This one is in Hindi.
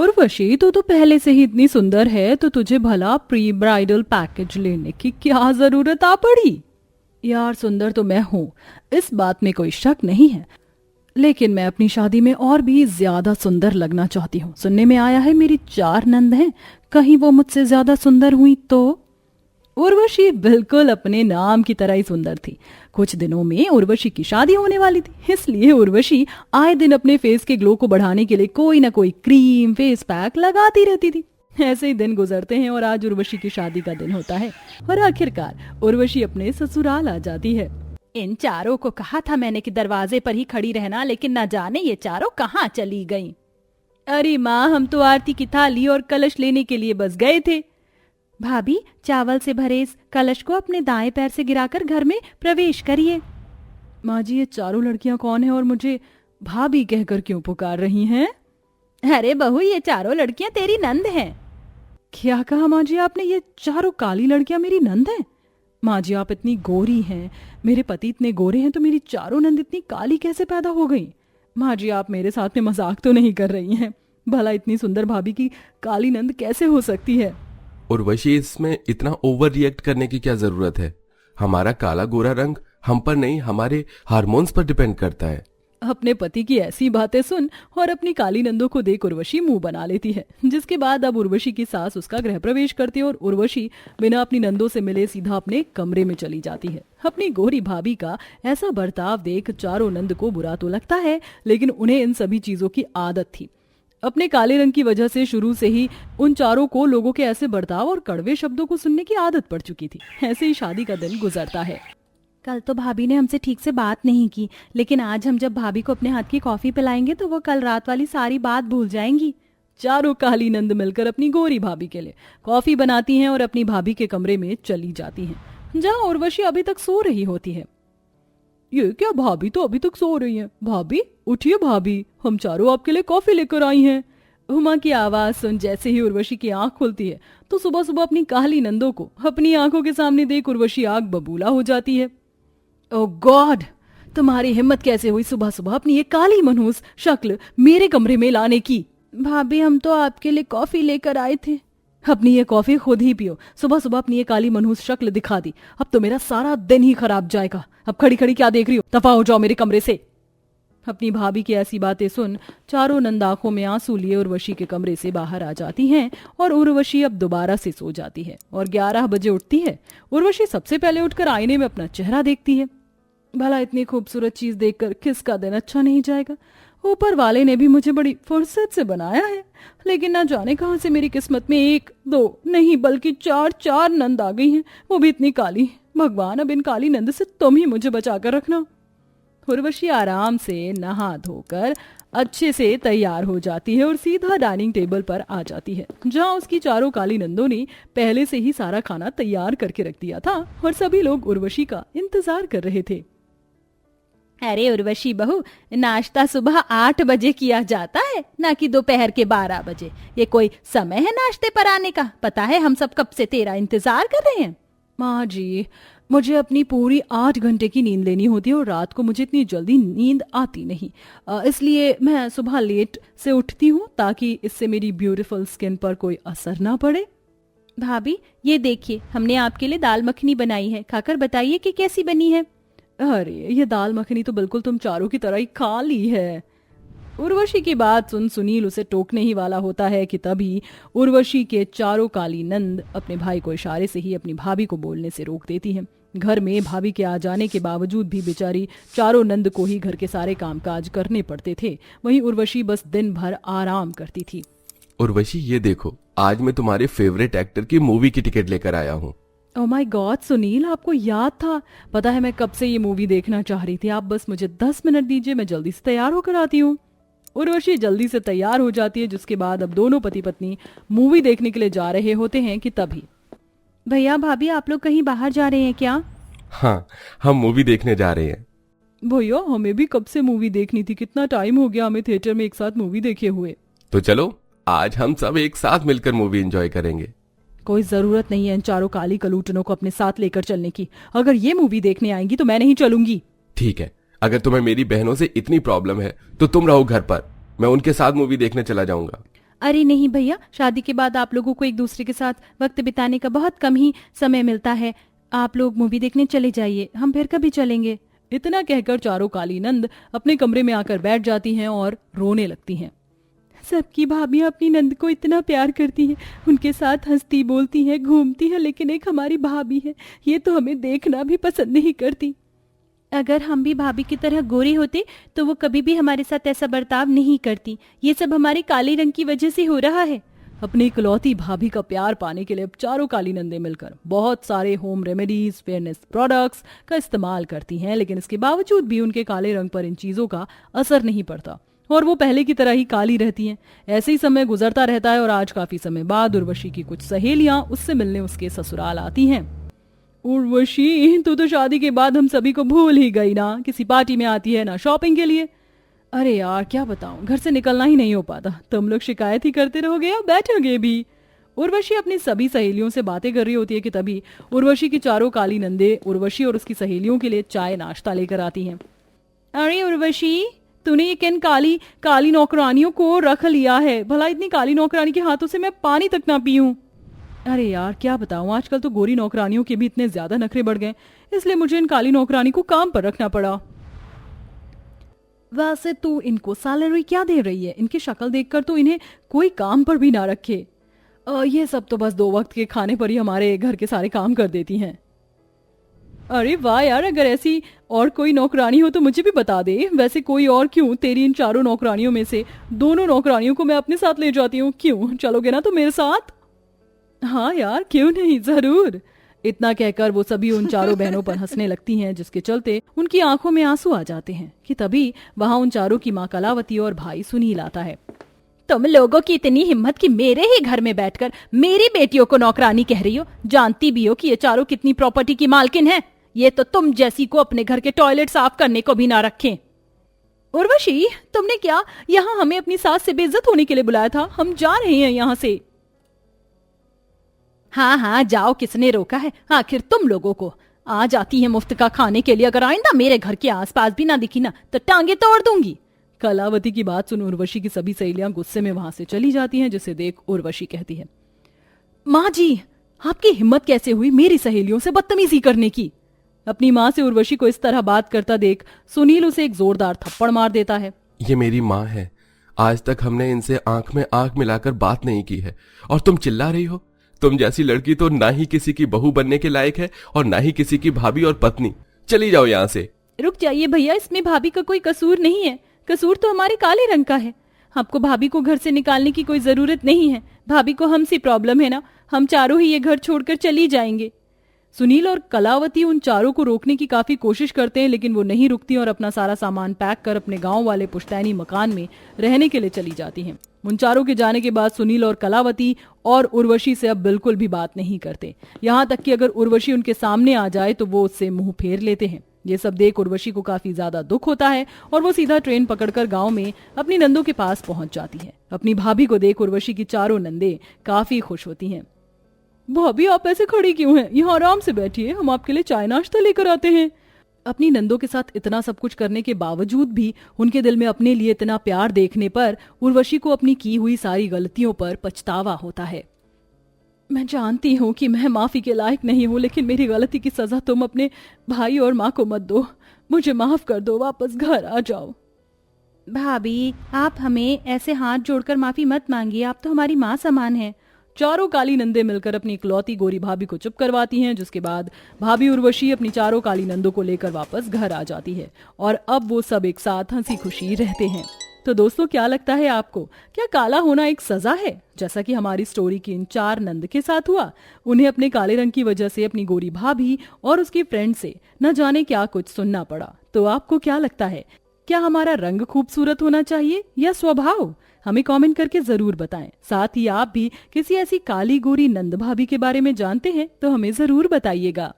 उर्वशी, तू तो पहले से ही इतनी सुंदर है, तो तुझे भला प्री ब्राइडल पैकेज लेने की क्या जरूरत आ पड़ी? यार सुंदर तो मैं हूँ, इस बात में कोई शक नहीं है, लेकिन मैं अपनी शादी में और भी ज्यादा सुंदर लगना चाहती हूँ। सुनने में आया है मेरी 4 नंद हैं, कहीं वो मुझसे ज्यादा सुंदर हुई तो? उर्वशी बिल्कुल अपने नाम की तरह ही सुंदर थी। कुछ दिनों में उर्वशी की शादी होने वाली थी, इसलिए उर्वशी आए दिन अपने फेस के ग्लो को बढ़ाने के लिए कोई ना कोई क्रीम, फेस पैक लगाती रहती थी। ऐसे ही दिन गुजरते हैं और आज उर्वशी की शादी का दिन होता है और आखिरकार उर्वशी अपने ससुराल आ जाती है। इन चारों को कहा था मैंने कि दरवाजे पर ही खड़ी रहना, लेकिन न जाने ये चारों कहाँ चली गईं। अरे माँ, हम तो आरती की थाली और कलश लेने के लिए बस गए थे। भाभी, चावल से भरे इस कलश को अपने दाएं पैर से गिराकर घर में प्रवेश करिए। माँ जी, ये चारों लड़कियां कौन है और मुझे भाभी कहकर क्यों पुकार रही हैं? अरे बहू, ये चारों लड़कियां तेरी नंद हैं। क्या कहा माँ जी आपने? ये चारों काली लड़कियां मेरी नंद हैं? माँ जी, आप इतनी गोरी हैं, मेरे पति इतने गोरे हैं, तो मेरी चारों नंद इतनी काली कैसे पैदा हो गई? माँ जी, आप मेरे साथ में मजाक तो नहीं कर रही हैं? भला इतनी सुंदर भाभी की काली नंद कैसे हो सकती है? उर्वशी, इसमें इतना ओवर रिएक्ट करने की क्या जरूरत है? हमारा काला गोरा रंग हम पर नहीं, हमारे हार्मोन्स पर डिपेंड करता है। अपने पति की ऐसी बातें सुन और अपनी काली नंदों को देख उर्वशी मुंह बना लेती है, जिसके बाद अब उर्वशी की सास उसका गृह प्रवेश करती है और उर्वशी बिना अपनी नंदों से मिले सीधा अपने कमरे में चली जाती है। अपनी गोरी भाभी का ऐसा बर्ताव देख चारों नंद को बुरा तो लगता है, लेकिन उन्हें इन सभी चीजों की आदत थी। अपने काले रंग की वजह से शुरू से ही उन चारों को लोगों के ऐसे बर्ताव और कड़वे शब्दों को सुनने की आदत पड़ चुकी थी। ऐसे ही शादी का दिन गुजरता है। कल तो भाभी ने हमसे ठीक से बात नहीं की, लेकिन आज हम जब भाभी को अपने हाथ की कॉफी पिलाएंगे तो वो कल रात वाली सारी बात भूल जाएंगी। चारों काली नंद मिलकर अपनी गोरी भाभी के लिए कॉफी बनाती हैं और अपनी भाभी के कमरे में चली जाती हैं, जहां उर्वशी अभी तक सो रही होती है। ये क्या, भाभी तो अभी तक सो रही हैं? भाभी उठिए, भाभी, हम चारों आपके लिए कॉफी लेकर आई हैं। उमा की आवाज सुन जैसे ही उर्वशी की आंख खुलती है तो सुबह सुबह अपनी काली नंदों को अपनी आंखों के सामने देख उर्वशी आग बबूला हो जाती है। ओह गॉड, तुम्हारी हिम्मत कैसे हुई सुबह सुबह अपनी ये काली मनहूस शक्ल मेरे कमरे में लाने की? भाभी, हम तो आपके लिए कॉफी लेकर आए थे। अपनी ये कॉफी खुद ही पियो, सुबह सुबह अपनी ये काली मनहूस शक्ल दिखा दी, अब तो मेरा सारा दिन ही खराब जाएगा। अब खड़ी खड़ी क्या देख रही हो, दफा हो जाओ मेरे कमरे से। अपनी भाभी की ऐसी बातें सुन चारों नंद आंखों में आंसू लिए उर्वशी के कमरे से बाहर आ जाती हैं और उर्वशी अब दोबारा से सो जाती है और 11 बजे उठती है। उर्वशी सबसे पहले उठकर आईने में अपना चेहरा देखती है। भला इतनी खूबसूरत चीज देखकर किसका दिन अच्छा नहीं जाएगा? ऊपर वाले ने भी मुझे बड़ी फुर्सत से बनाया है, लेकिन ना जाने कहां से मेरी किस्मत में 1 2 नहीं बल्कि 4 नंद आ गई हैं, वो भी इतनी काली। भगवान, अब इन काली नंद से तुम ही मुझे बचा कर रखना। उर्वशी आराम से नहा धोकर अच्छे से तैयार हो जाती है और सीधा डाइनिंग टेबल पर आ जाती है, जहां उसकी चारों काली नंदों ने पहले से ही सारा खाना तैयार करके रख दिया था और सभी लोग उर्वशी का इंतजार कर रहे थे। अरे उर्वशी बहू, नाश्ता सुबह 8 बजे किया जाता है, ना कि दोपहर के 12 बजे। ये कोई समय है नाश्ते पर आने का? पता है हम सब कब से तेरा इंतजार कर रहे हैं। माँ जी, मुझे अपनी पूरी 8 घंटे की नींद लेनी होती है और रात को मुझे इतनी जल्दी नींद आती नहीं, इसलिए मैं सुबह लेट से उठती हूँ ताकि इससे मेरी ब्यूटीफुल स्किन पर कोई असर ना पड़े। भाभी, ये देखिए, हमने आपके लिए दाल मखनी बनाई है, खाकर बताइए कि कैसी बनी है। अरे, ये दाल मखनी तो बिल्कुल तुम चारों की तरह ही काली है। उर्वशी की बात सुन सुनील उसे टोकने ही वाला होता है कि तभी उर्वशी के चारों काली नंद अपने भाई को इशारे से ही अपनी भाभी को बोलने से रोक देती है। घर में भाभी के आ जाने के बावजूद भी बेचारी चारों नंद को ही घर के सारे कामकाज करने पड़ते थे, वहीं उर्वशी बस दिन भर आराम करती थी। उर्वशी, ये देखो, आज मैं तुम्हारे फेवरेट एक्टर की मूवी की टिकट लेकर आया हूँ। ओह माय गॉड सुनील, आपको याद था? पता है मैं कब से ये मूवी देखना चाह रही थी, आप बस मुझे 10 मिनट दीजिए, मैं जल्दी से तैयार होकर आती हूँ। उर्वशी जल्दी से तैयार हो जाती है, जिसके बाद अब दोनों पति पत्नी मूवी देखने के लिए जा रहे होते हैं कि तभी भैया भाभी, आप लोग कहीं बाहर जा रहे हैं क्या? हाँ, हम मूवी देखने जा रहे हैं। भैया, हमें भी कब से मूवी देखनी थी, कितना टाइम हो गया हमें थिएटर में एक साथ मूवी देखे हुए। तो चलो, आज हम सब एक साथ मिलकर मूवी एंजॉय करेंगे। कोई जरूरत नहीं है इन चारों काली कलूटनों को अपने साथ लेकर चलने की। अगर ये मूवी देखने आएंगी तो मैं नहीं चलूंगी। ठीक है, अगर तुम्हें मेरी बहनों से इतनी प्रॉब्लम है तो तुम रहो घर पर, मैं उनके साथ मूवी देखने चला जाऊंगा। अरे नहीं भैया, शादी के बाद आप लोगों को एक दूसरे के साथ वक्त बिताने का बहुत कम ही समय मिलता है। आप लोग मूवी देखने चले जाइए, हम फिर कभी चलेंगे। इतना कहकर चारों काली नंद अपने कमरे में आकर बैठ जाती हैं और रोने लगती हैं। सबकी भाभियां अपनी नंद को इतना प्यार करती हैं, उनके साथ हंसती बोलती हैं, घूमती हैं, लेकिन एक हमारी भाभी है, ये तो हमें देखना भी पसंद नहीं करती। अगर हम भी भाभी की तरह गोरे होते तो वो कभी भी हमारे साथ ऐसा बर्ताव नहीं करती। ये सब हमारे काले रंग की वजह से हो रहा है। अपनी इकलौती भाभी का प्यार पाने के लिए अब चारों काली नंदे मिलकर बहुत सारे होम रेमेडीज, फेयरनेस प्रोडक्ट्स का इस्तेमाल करती हैं, लेकिन इसके बावजूद भी उनके काले रंग पर इन चीजों का असर नहीं पड़ता और वो पहले की तरह ही काली रहती हैं। ऐसे ही समय गुजरता रहता है और आज काफी समय बाद उर्वशी की कुछ सहेलियां उससे मिलने उसके ससुराल आती हैं। उर्वशी, तू तो शादी के बाद हम सभी को भूल ही गई ना, किसी पार्टी में आती है ना शॉपिंग के लिए। अरे यार क्या बताऊं, घर से निकलना ही नहीं हो पाता। तुम लोग शिकायत ही करते रहोगे या बैठोगे भी। उर्वशी अपनी सभी सहेलियों से बातें कर रही होती है कि तभी उर्वशी की चारों काली नंदे उर्वशी और उसकी सहेलियों के लिए चाय नाश्ता लेकर आती हैं। अरे उर्वशी, तूने ये किन काली काली नौकरानियों को रख लिया है? भला इतनी काली नौकरानी के हाथों से मैं पानी तक ना पीऊं। अरे यार क्या बताऊं, आजकल तो गोरी नौकरानियों के भी इतने ज्यादा नखरे बढ़ गए, इसलिए मुझे इन काली नौकरानी को काम पर रखना पड़ा। वैसे तू इनको सैलरी क्या दे रही है? इनकी शक्ल देखकर तो इन्हें कोई काम पर भी ना रखे। ये सब तो बस 2 वक्त के खाने पर ही हमारे घर के सारे काम कर देती हैं। अरे वाह यार, अगर ऐसी और कोई नौकरानी हो तो मुझे भी बता दे। वैसे कोई और क्यों, तेरी इन चारों नौकरानियों में से दोनों नौकरानियों को मैं अपने साथ ले जाती हूँ। क्यों, चलोगे ना तो मेरे साथ? हाँ यार क्यों नहीं, जरूर। इतना कहकर वो सभी उन चारों बहनों पर हंसने लगती हैं, जिसके चलते उनकी आंखों में आंसू आ जाते हैं कि तभी वहां उन चारों की माँ कलावती और भाई सुनील आता है। तुम लोगों की इतनी हिम्मत कि मेरे ही घर में बैठकर मेरी बेटियों को नौकरानी कह रही हो। जानती भी हो कि ये चारों कितनी प्रॉपर्टी की मालकिन है। ये तो तुम जैसी को अपने घर के टॉयलेट साफ करने को भी ना रखें। उर्वशी, तुमने क्या यहाँ हमें अपनी सास से बेइज्जत होने के लिए बुलाया था? हम जा रहे हैं यहाँ से। हाँ हाँ जाओ, किसने रोका है? आखिर तुम लोगों को आ जाती है मुफ्त का खाने के लिए। अगर आइंदा मेरे घर के आसपास भी ना दिखी ना तो टांगे तोड़ दूंगी। कलावती की बात सुन उर्वशी की सभी सहेलियां गुस्से में वहां से चली जाती हैं, जिसे देख उर्वशी कहती है, माँ जी, आपकी हिम्मत कैसे हुई मेरी सहेलियों से बदतमीजी करने की? अपनी माँ से उर्वशी को इस तरह बात करता देख सुनील उसे एक जोरदार थप्पड़ मार देता है। ये मेरी माँ है, आज तक हमने इनसे आंख में आंख मिलाकर बात नहीं की है और तुम चिल्ला रही हो? तुम जैसी लड़की तो ना ही किसी की बहू बनने के लायक है और ना ही किसी की भाभी और पत्नी। चली जाओ यहाँ से। रुक जाइए भैया, इसमें भाभी का कोई कसूर नहीं है। कसूर तो हमारे काले रंग का है। आपको भाभी को घर से निकालने की कोई जरूरत नहीं है। भाभी को हमसे प्रॉब्लम है ना, हम चारों ही ये घर छोड़कर चली जाएंगे। सुनील और कलावती उन चारों को रोकने की काफी कोशिश करते हैं, लेकिन वो नहीं रुकती और अपना सारा सामान पैक कर अपने गांव वाले पुश्तैनी मकान में रहने के लिए चली जाती हैं। उन चारों के जाने के बाद सुनील और कलावती और उर्वशी से अब बिल्कुल भी बात नहीं करते। यहाँ तक कि अगर उर्वशी उनके सामने आ जाए तो वो उससे मुंह फेर लेते हैं। ये सब देख उर्वशी को काफी ज्यादा दुख होता है और वो सीधा ट्रेन पकड़कर गांव में अपनी नंदों के पास पहुंच जाती है। अपनी भाभी को देख उर्वशी की चारों नंदे काफी खुश होती हैं। भाभी, आप ऐसे खड़ी क्यों हैं? यहाँ आराम से बैठिए, हम आपके लिए चाय नाश्ता लेकर आते हैं। अपनी नंदों के साथ इतना सब कुछ करने के बावजूद भी उनके दिल में अपने लिए इतना प्यार देखने पर उर्वशी को अपनी की हुई सारी गलतियों पर पछतावा होता है। मैं जानती हूँ कि मैं माफी के लायक नहीं हूँ, लेकिन मेरी गलती की सजा तुम अपने भाई और माँ को मत दो। मुझे माफ कर दो, वापस घर आ जाओ। भाभी, आप हमें ऐसे हाथ जोड़कर माफी मत मांगिए, आप तो हमारी माँ समान है। चारों काली नंदे मिलकर अपनी इकलौती गोरी भाभी को चुप करवाती हैं, जिसके बाद भाभी उर्वशी अपनी चारों काली नंदों को लेकर वापस घर आ जाती है और अब वो सब एक साथ हंसी खुशी रहते हैं। तो दोस्तों, क्या लगता है आपको, क्या काला होना एक सजा है, जैसा कि हमारी स्टोरी की इन 4 नंद के साथ हुआ? उन्हें अपने काले रंग की वजह से अपनी गोरी भाभी और उसकी फ्रेंड से न जाने क्या कुछ सुनना पड़ा। तो आपको क्या लगता है, क्या हमारा रंग खूबसूरत होना चाहिए या स्वभाव? हमें कमेंट करके जरूर बताएं। साथ ही आप भी किसी ऐसी काली गोरी नंद भाभी के बारे में जानते हैं तो हमें जरूर बताइएगा।